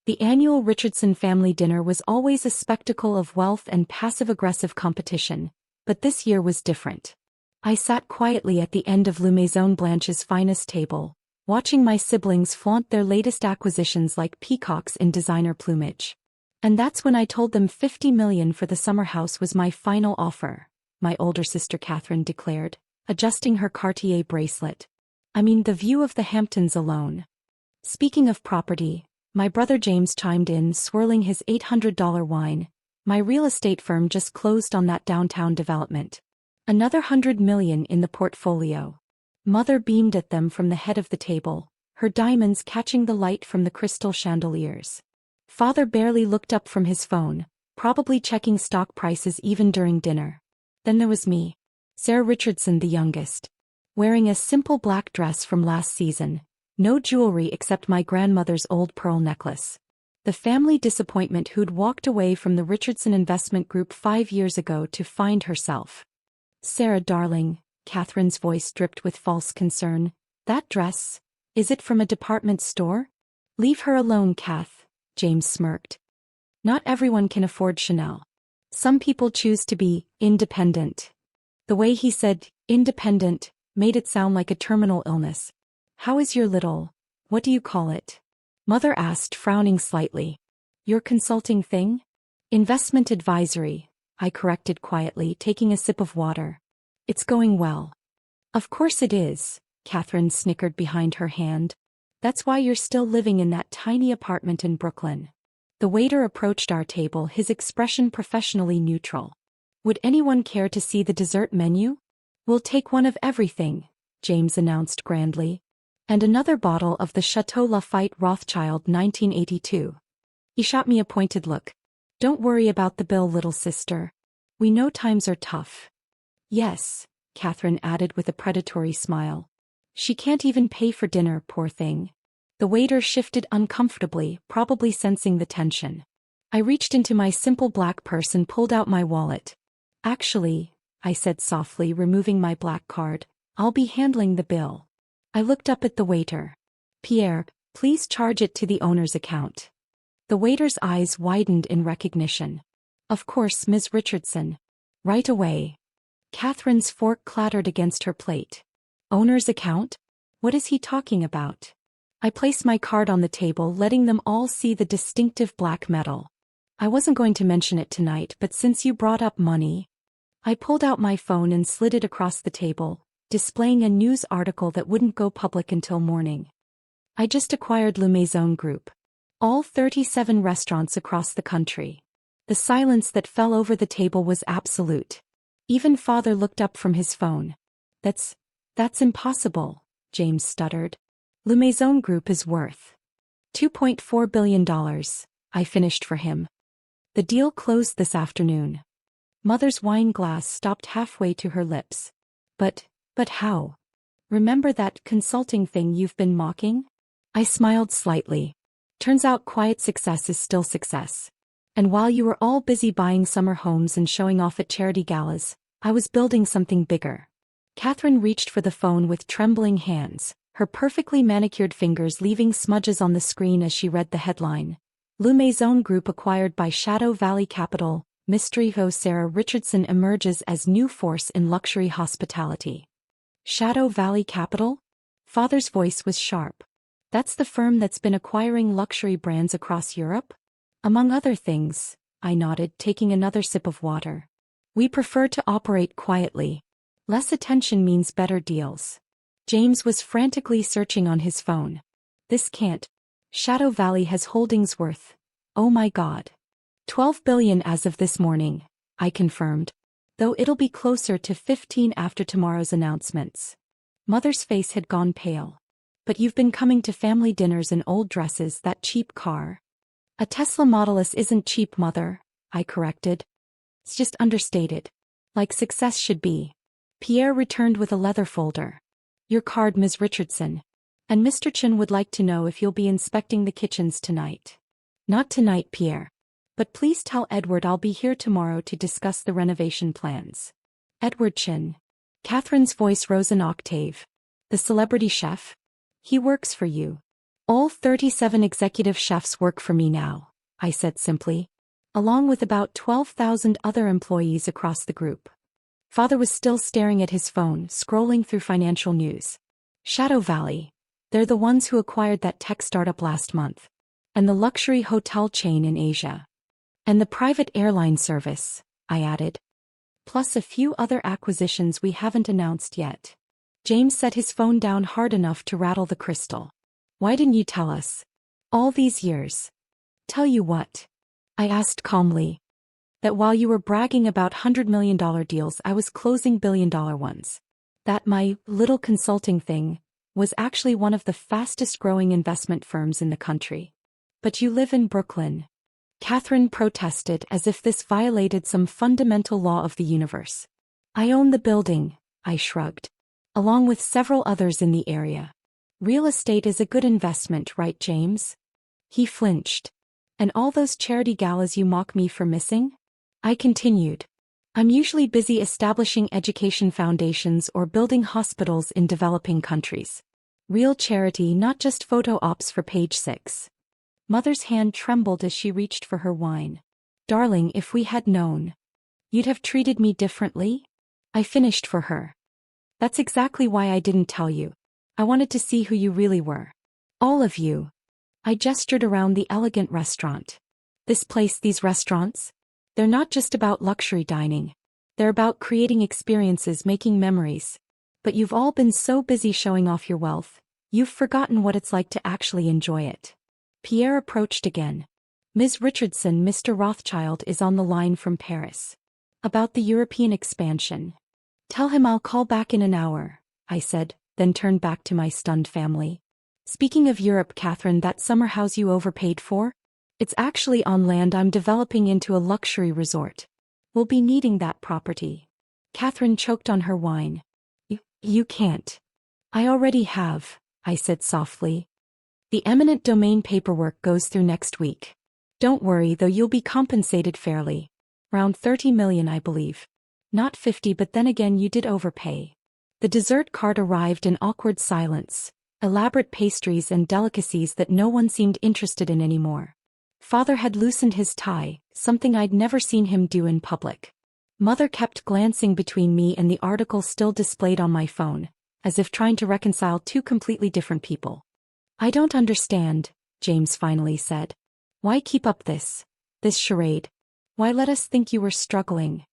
The annual Richardson family dinner was always a spectacle of wealth and passive-aggressive competition, but this year was different. I sat quietly at the end of Maison Blanche's finest table, watching my siblings flaunt their latest acquisitions like peacocks in designer plumage. And that's when I told them $50 million for the summer house was my final offer, my older sister Katherine declared, adjusting her Cartier bracelet. I mean, the view of the Hamptons alone. Speaking of property, my brother James chimed in, swirling his $800 wine. My real estate firm just closed on that downtown development. Another $100 million in the portfolio. Mother beamed at them from the head of the table, her diamonds catching the light from the crystal chandeliers. Father barely looked up from his phone, probably checking stock prices even during dinner. Then there was me, Sarah Richardson the youngest, wearing a simple black dress from last season, no jewelry except my grandmother's old pearl necklace. The family disappointment who'd walked away from the Richardson investment group 5 years ago to find herself. Sarah darling, Katherine's voice dripped with false concern, that dress, is it from a department store? Leave her alone, Kath, James smirked. Not everyone can afford Chanel. Some people choose to be independent. The way he said independent made it sound like a terminal illness. How is your little, what do you call it? Mother asked, frowning slightly. Your consulting thing? Investment advisory, I corrected quietly, taking a sip of water. It's going well. Of course it is, Katherine snickered behind her hand. That's why you're still living in that tiny apartment in Brooklyn. The waiter approached our table, his expression professionally neutral. Would anyone care to see the dessert menu? We'll take one of everything, James announced grandly. And another bottle of the Chateau Lafite Rothschild 1982. He shot me a pointed look. Don't worry about the bill, little sister. We know times are tough. Yes, Katherine added with a predatory smile. She can't even pay for dinner, poor thing. The waiter shifted uncomfortably, probably sensing the tension. I reached into my simple black purse and pulled out my wallet. Actually, I said softly, removing my black card, I'll be handling the bill. I looked up at the waiter. Pierre, please charge it to the owner's account. The waiter's eyes widened in recognition. Of course, Ms. Richardson. Right away. Katherine's fork clattered against her plate. Owner's account? What is he talking about? I placed my card on the table, letting them all see the distinctive black metal. I wasn't going to mention it tonight, but since you brought up money. I pulled out my phone and slid it across the table, displaying a news article that wouldn't go public until morning. I just acquired Le Maison Group. All 37 restaurants across the country. The silence that fell over the table was absolute. Even Father looked up from his phone. That's impossible, James stuttered. Le Maison Group is worth $2.4 billion, I finished for him. The deal closed this afternoon. Mother's wine glass stopped halfway to her lips. But how? Remember that consulting thing you've been mocking? I smiled slightly. Turns out quiet success is still success. And while you were all busy buying summer homes and showing off at charity galas, I was building something bigger. Katherine reached for the phone with trembling hands, her perfectly manicured fingers leaving smudges on the screen as she read the headline. Le Maison Group acquired by Shadow Valley Capital, mystery ho Sarah Richardson emerges as new force in luxury hospitality. Shadow Valley Capital? Father's voice was sharp. That's the firm that's been acquiring luxury brands across Europe? Among other things, I nodded, taking another sip of water. We prefer to operate quietly. Less attention means better deals. James was frantically searching on his phone. This can't. Shadow Valley has holdings worth, oh my God. $12 billion as of this morning, I confirmed. Though it'll be closer to 15 after tomorrow's announcements. Mother's face had gone pale. But you've been coming to family dinners in old dresses, that cheap car. A Tesla Model S isn't cheap, Mother, I corrected. It's just understated. Like success should be. Pierre returned with a leather folder. Your card, Ms. Richardson. And Mr. Chen would like to know if you'll be inspecting the kitchens tonight. Not tonight, Pierre. But please tell Edward I'll be here tomorrow to discuss the renovation plans. Edward Chen. Katherine's voice rose an octave. The celebrity chef? He works for you. All 37 executive chefs work for me now, I said simply, along with about 12,000 other employees across the group. Father was still staring at his phone, scrolling through financial news. Shadow Valley. They're the ones who acquired that tech startup last month. And the luxury hotel chain in Asia. And the private airline service, I added. Plus a few other acquisitions we haven't announced yet. James set his phone down hard enough to rattle the crystal. Why didn't you tell us? All these years. Tell you what? I asked calmly. That while you were bragging about $100 million deals, I was closing billion-dollar ones. That my little consulting thing was actually one of the fastest-growing investment firms in the country. But you live in Brooklyn. Katherine protested as if this violated some fundamental law of the universe. I own the building, I shrugged. Along with several others in the area. Real estate is a good investment, right, James? He flinched. And all those charity galas you mock me for missing? I continued. I'm usually busy establishing education foundations or building hospitals in developing countries. Real charity, not just photo ops for page 6. Mother's hand trembled as she reached for her wine. Darling, if we had known. You'd have treated me differently? I finished for her. That's exactly why I didn't tell you. I wanted to see who you really were. All of you. I gestured around the elegant restaurant. This place, these restaurants, they're not just about luxury dining. They're about creating experiences, making memories. But you've all been so busy showing off your wealth, you've forgotten what it's like to actually enjoy it. Pierre approached again. Ms. Richardson, Mr. Rothschild is on the line from Paris. About the European expansion. Tell him I'll call back in an hour, I said, then turned back to my stunned family. Speaking of Europe, Katherine, that summer house you overpaid for? It's actually on land I'm developing into a luxury resort. We'll be needing that property. Katherine choked on her wine. You can't. I already have, I said softly. The eminent domain paperwork goes through next week. Don't worry, though, you'll be compensated fairly. Around 30 million, I believe. Not 50, but then again you did overpay. The dessert cart arrived in awkward silence, elaborate pastries and delicacies that no one seemed interested in anymore. Father had loosened his tie, something I'd never seen him do in public. Mother kept glancing between me and the article still displayed on my phone, as if trying to reconcile two completely different people. I don't understand, James finally said. Why keep up this charade? Why let us think you were struggling?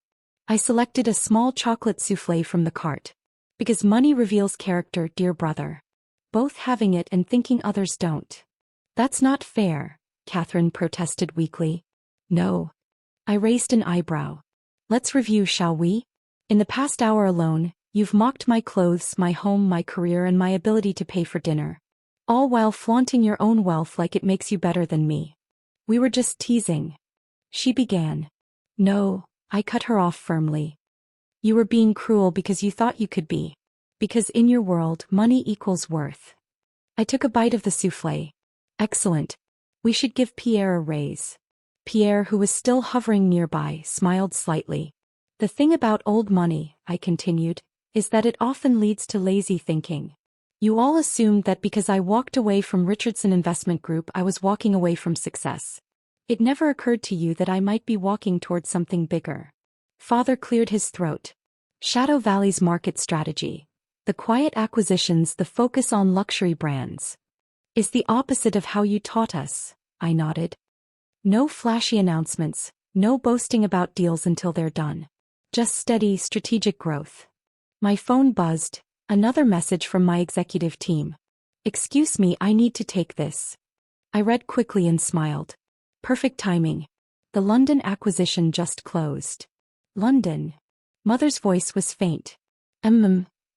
I selected a small chocolate soufflé from the cart. Because money reveals character, dear brother. Both having it and thinking others don't. That's not fair, Katherine protested weakly. No. I raised an eyebrow. Let's review, shall we? In the past hour alone, you've mocked my clothes, my home, my career, and my ability to pay for dinner. All while flaunting your own wealth like it makes you better than me. We were just teasing. She began. No, I cut her off firmly. You were being cruel because you thought you could be. Because in your world, money equals worth. I took a bite of the soufflé. Excellent. We should give Pierre a raise. Pierre, who was still hovering nearby, smiled slightly. The thing about old money, I continued, is that it often leads to lazy thinking. You all assumed that because I walked away from Richardson Investment Group I was walking away from success. It never occurred to you that I might be walking toward something bigger. Father cleared his throat. Shadow Valley's market strategy, the quiet acquisitions, the focus on luxury brands, is the opposite of how you taught us, I nodded. No flashy announcements, no boasting about deals until they're done. Just steady, strategic growth. My phone buzzed, another message from my executive team. Excuse me, I need to take this. I read quickly and smiled. Perfect timing. The London acquisition just closed. London. Mother's voice was faint.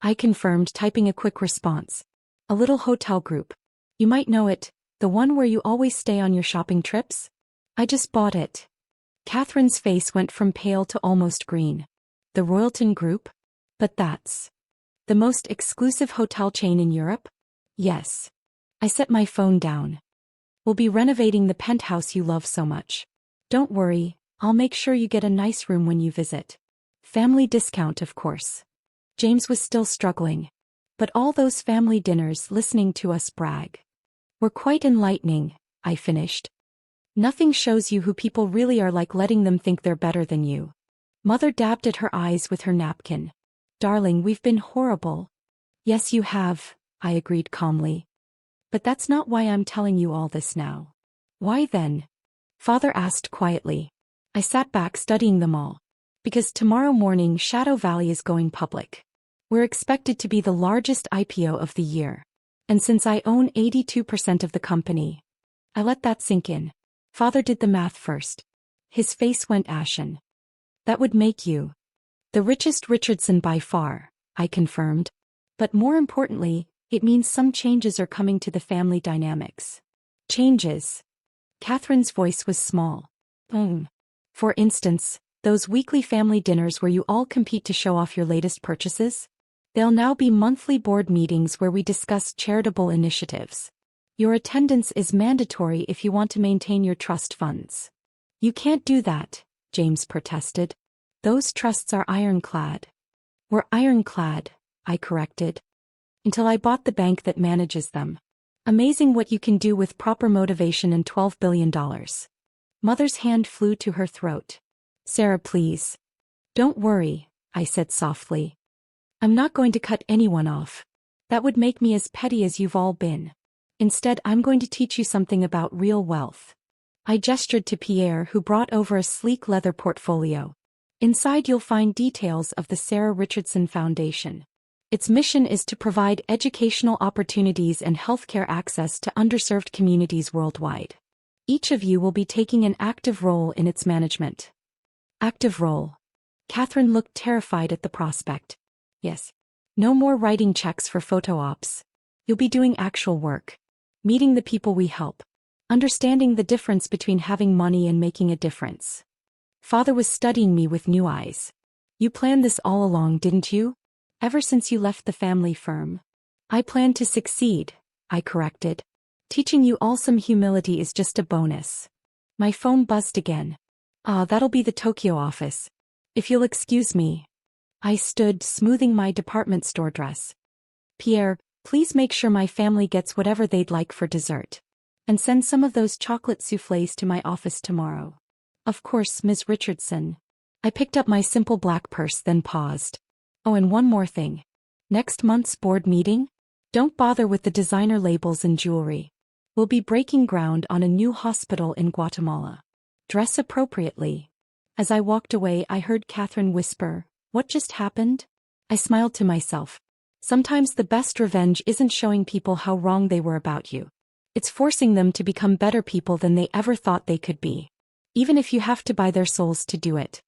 I confirmed, typing a quick response. A little hotel group. You might know it, the one where you always stay on your shopping trips? I just bought it. Katherine's face went from pale to almost green. The Royalton Group? But that's the most exclusive hotel chain in Europe? Yes. I set my phone down. We'll be renovating the penthouse you love so much. Don't worry, I'll make sure you get a nice room when you visit. Family discount, of course. James was still struggling. But all those family dinners, listening to us brag. Were quite enlightening, I finished. Nothing shows you who people really are like letting them think they're better than you. Mother dabbed at her eyes with her napkin. Darling, we've been horrible. Yes, you have, I agreed calmly. But that's not why I'm telling you all this now. Why then? Father asked quietly. I sat back studying them all. Because tomorrow morning Shadow Valley is going public. We're expected to be the largest IPO of the year. And since I own 82% of the company, I let that sink in. Father did the math first. His face went ashen. That would make you the richest Richardson by far, I confirmed. But more importantly, it means some changes are coming to the family dynamics. Changes. Katherine's voice was small. For instance, those weekly family dinners where you all compete to show off your latest purchases? There'll now be monthly board meetings where we discuss charitable initiatives. Your attendance is mandatory if you want to maintain your trust funds. You can't do that, James protested. Those trusts are ironclad. We're ironclad, I corrected. Until I bought the bank that manages them. Amazing what you can do with proper motivation and $12 billion. Mother's hand flew to her throat. Sarah, please. Don't worry, I said softly. I'm not going to cut anyone off. That would make me as petty as you've all been. Instead, I'm going to teach you something about real wealth. I gestured to Pierre, who brought over a sleek leather portfolio. Inside you'll find details of the Sarah Richardson Foundation. Its mission is to provide educational opportunities and healthcare access to underserved communities worldwide. Each of you will be taking an active role in its management. Active role. Katherine looked terrified at the prospect. Yes. No more writing checks for photo ops. You'll be doing actual work. Meeting the people we help. Understanding the difference between having money and making a difference. Father was studying me with new eyes. You planned this all along, didn't you? Ever since you left the family firm. I planned to succeed, I corrected. Teaching you all some humility is just a bonus. My phone buzzed again. That'll be the Tokyo office. If you'll excuse me. I stood, smoothing my department store dress. Pierre, please make sure my family gets whatever they'd like for dessert. And send some of those chocolate soufflés to my office tomorrow. Of course, Ms. Richardson. I picked up my simple black purse, then paused. Oh, and one more thing. Next month's board meeting? Don't bother with the designer labels and jewelry. We'll be breaking ground on a new hospital in Guatemala. Dress appropriately. As I walked away, I heard Katherine whisper, "What just happened?" I smiled to myself. Sometimes the best revenge isn't showing people how wrong they were about you. It's forcing them to become better people than they ever thought they could be. Even if you have to buy their souls to do it.